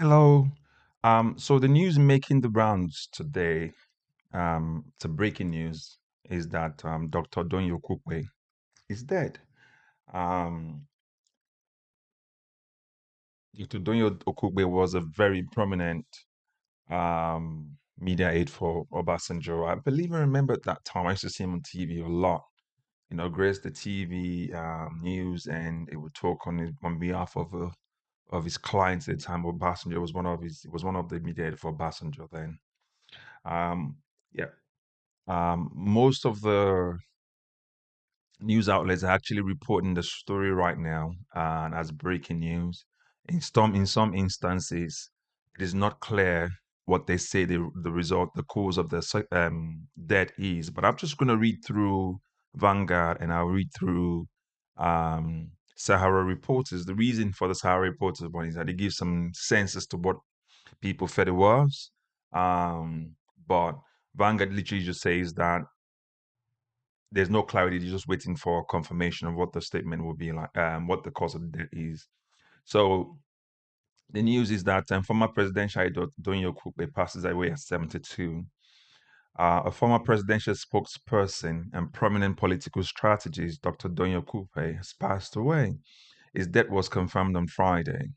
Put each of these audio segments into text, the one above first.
Hello. So the news making the rounds today, the breaking news is that Dr. Doyin Okupe is dead. Um, Dr. Doyin Okupe was a very prominent media aide for Obasanjo. I believe I remember at that time I used to see him on TV a lot. Grace the TV news, and it would talk on behalf of his clients at the time. Obasanjo was one of the media aide for Obasanjo then. Um, yeah. Most of the news outlets are actually reporting the story right now as breaking news. In some instances, it is not clear what they say the result, the cause of the death is. But I'm just going to read through Vanguard and I'll read through Sahara Reporters. The reason for the Sahara Reporters one is that it gives some sense as to what people felt it was. Um, but Vanguard literally just says that there's no clarity. You're just waiting for confirmation of what the statement will be like, what the cause of the death is. So the news is that former presidential Doyin Okupe passes away at 72. A former presidential spokesperson and prominent political strategist, Dr. Doyin Okupe, has passed away. His death was confirmed on Friday.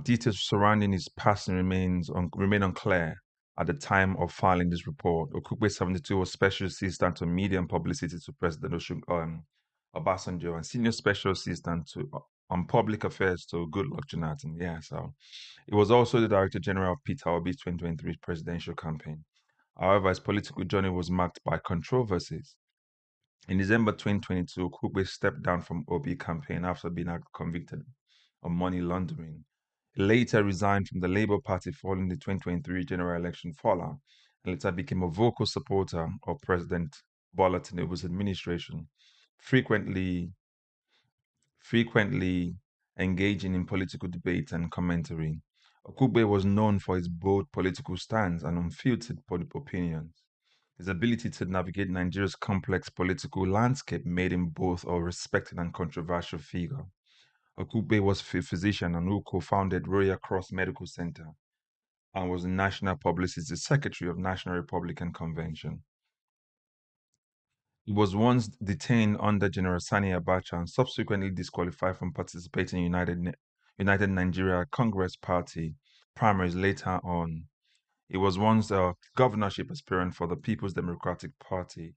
Details surrounding his passing remain unclear at the time of filing this report. Okupe 72 was special assistant to media and publicity to President Obasanjo and senior special assistant on public affairs to Goodluck Jonathan. Yeah, so it was also the Director-General of Peter Obi's 2023 presidential campaign. However, his political journey was marked by controversies. In December 2022, Okupe stepped down from Obi campaign after being convicted of money laundering. He later resigned from the Labour Party following the 2023 general election fallout and later became a vocal supporter of President Bola Tinubu's administration, frequently frequently engaging in political debate and commentary. Okugbe was known for his bold political stance and unfiltered opinions. His ability to navigate Nigeria's complex political landscape made him both a respected and controversial figure. Okugbe was a physician and who co-founded Royal Cross Medical Center and was the National Publicity Secretary of National Republican Convention. He was once detained under General Sani Abacha and subsequently disqualified from participating in United Nigeria Congress Party primaries later on. He was once a governorship aspirant for the People's Democratic Party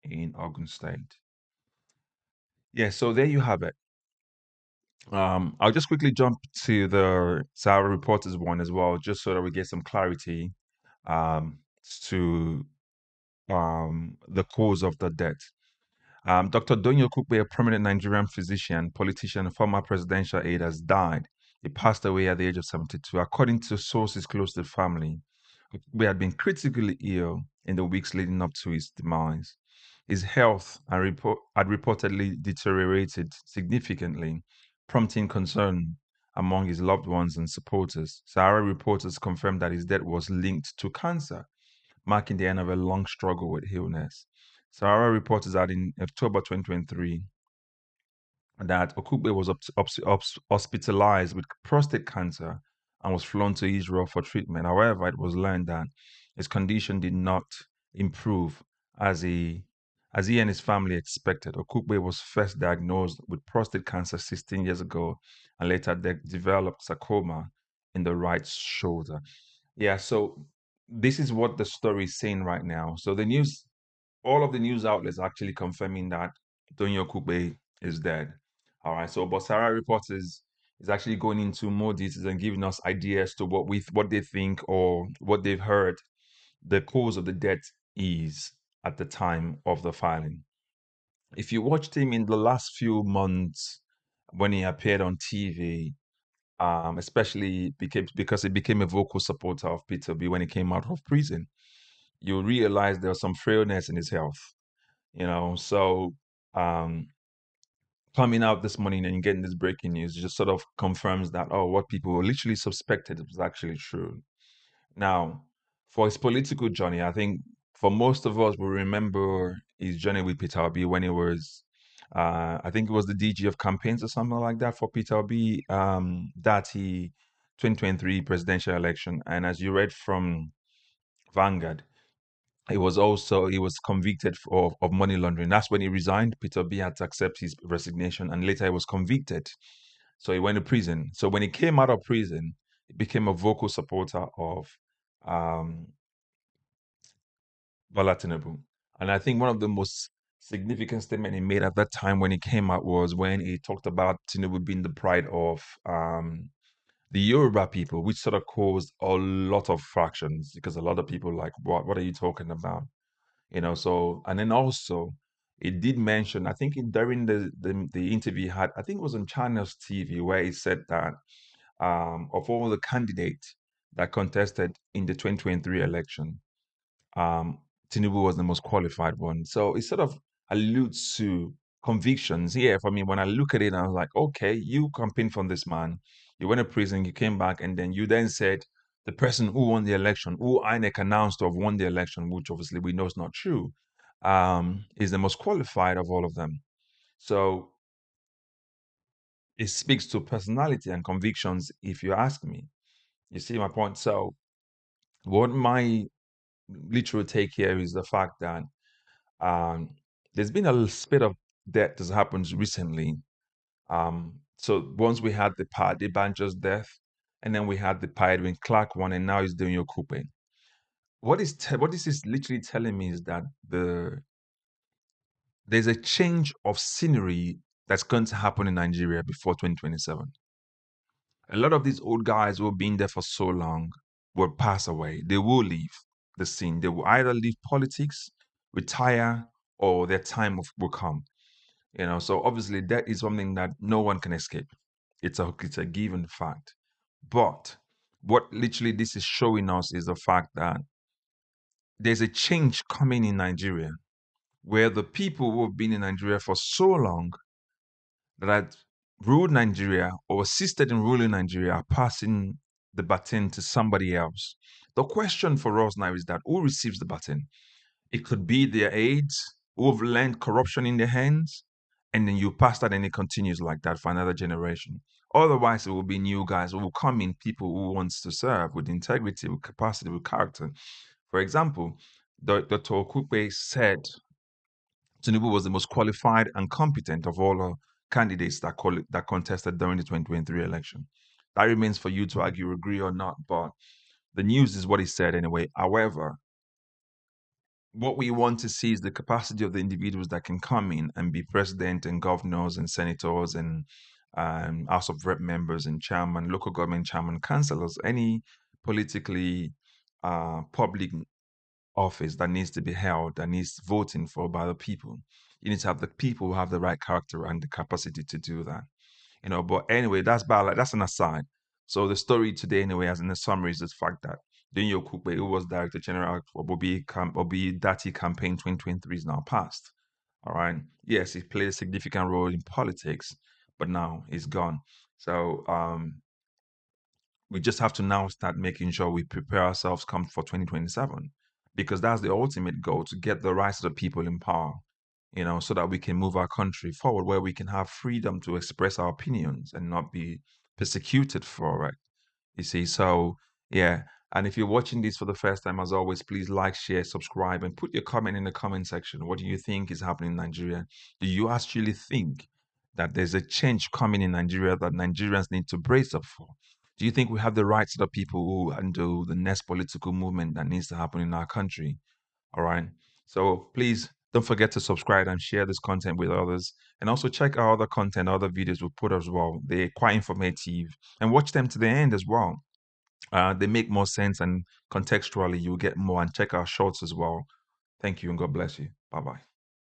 in Ogun State. Yeah, so there you have it. I'll just quickly jump to the Sahara Reporters one as well, just so that we get some clarity um, to the cause of the death. Dr. Doyin Okupe, a prominent Nigerian physician, politician, and former presidential aide, has died. He passed away at the age of 72. According to sources close to the family, Okupe had been critically ill in the weeks leading up to his demise. His health had reportedly deteriorated significantly, prompting concern among his loved ones and supporters. Sahara reporters confirmed that his death was linked to cancer, marking the end of a long struggle with illness. Sahara reported that in October 2023 that Okupe was hospitalized with prostate cancer and was flown to Israel for treatment. However, it was learned that his condition did not improve as he as he and his family expected. Okupe was first diagnosed with prostate cancer 16 years ago and later developed sarcoma in the right shoulder. Yeah, so this is what the story is saying right now. So all of the news outlets are actually confirming that Doyin Okupe is dead. All right, so Bosara Reporters is actually going into more details and giving us ideas to what they think or what they've heard the cause of the death is at the time of the filing. If you watched him in the last few months when he appeared on TV, especially because he became a vocal supporter of Peter Obi when he came out of prison, you realize there was some frailness in his health. So um, coming out this morning and getting this breaking news just sort of confirms that what people literally suspected was actually true. Now, for his political journey, I think for most of us, we remember his journey with Peter Obi when he was, I think it was the DG of campaigns or something like that for Peter Obi, that he 2023 presidential election. And as you read from Vanguard, he was convicted of money laundering. That's when he resigned. Peter Obi had to accept his resignation, and later he was convicted. So he went to prison. So when he came out of prison, he became a vocal supporter of um, Bola Tinubu. And I think one of the most significant statement he made at that time when he came out was when he talked about Tinubu being the pride of the Yoruba people, which sort of caused a lot of fractions because a lot of people like, what are you talking about? So, and then also it did mention, I think during the interview he had, I think it was on Channels TV, where he said that of all the candidates that contested in the 2023 election, um, Tinubu was the most qualified one. So it sort of alludes to convictions. Yeah, for me, when I look at it, I was like, okay, you campaigned for this man, you went to prison, you came back, and then you then said the person who won the election, who INEC announced to have won the election, which obviously we know is not true, is the most qualified of all of them. So it speaks to personality and convictions, if you ask me. You see my point? So what my literal take here is the fact that Um, there's been a spate of death that's happened recently. So once we had the Paddy Banjo's death, and then we had the Edwin Clark one, and now it's Doyin Okupe. What this is literally telling me is that there's a change of scenery that's going to happen in Nigeria before 2027. A lot of these old guys who have been there for so long will pass away. They will leave the scene. They will either leave politics, retire, or their will come. So obviously that is something that no one can escape. It's a given fact. But what literally this is showing us is the fact that there's a change coming in Nigeria where the people who have been in Nigeria for so long that had ruled Nigeria or assisted in ruling Nigeria are passing the baton to somebody else. The question for us now is that who receives the baton? It could be their aides who have learned corruption in their hands, and then you pass that and it continues like that for another generation. Otherwise, it will be new guys who will come in, people who wants to serve with integrity, with capacity, with character. For example, Dr. Okupe said Tinubu was the most qualified and competent of all candidates that contested during the 2023 election. That remains for you to argue, agree or not, but the news is what he said anyway. However, what we want to see is the capacity of the individuals that can come in and be president and governors and senators and House of Rep members and chairman, local government chairman, councillors, any politically public office that needs to be held, that needs voting for by the people. You need to have the people who have the right character and the capacity to do that. But anyway, that's an aside. So the story today, anyway, as in the summary, is the fact that Doyin Okupe, who was Director-General of Obi Dati campaign 2023, is now passed. All right. Yes, he played a significant role in politics, but now he's gone. So we just have to now start making sure we prepare ourselves come for 2027, because that's the ultimate goal, to get the rights of the people in power, so that we can move our country forward, where we can have freedom to express our opinions and not be persecuted for it. You see, so yeah. And if you're watching this for the first time, as always, please like, share, subscribe, and put your comment in the comment section. What do you think is happening in Nigeria? Do you actually think that there's a change coming in Nigeria that Nigerians need to brace up for? Do you think we have the rights of the people who handle the next political movement that needs to happen in our country? All right. So please don't forget to subscribe and share this content with others. And also check our other content, other videos we put as well. They're quite informative, and watch them to the end as well. They make more sense, and contextually you'll get more. And check our shorts as well. Thank you and God bless you. Bye bye.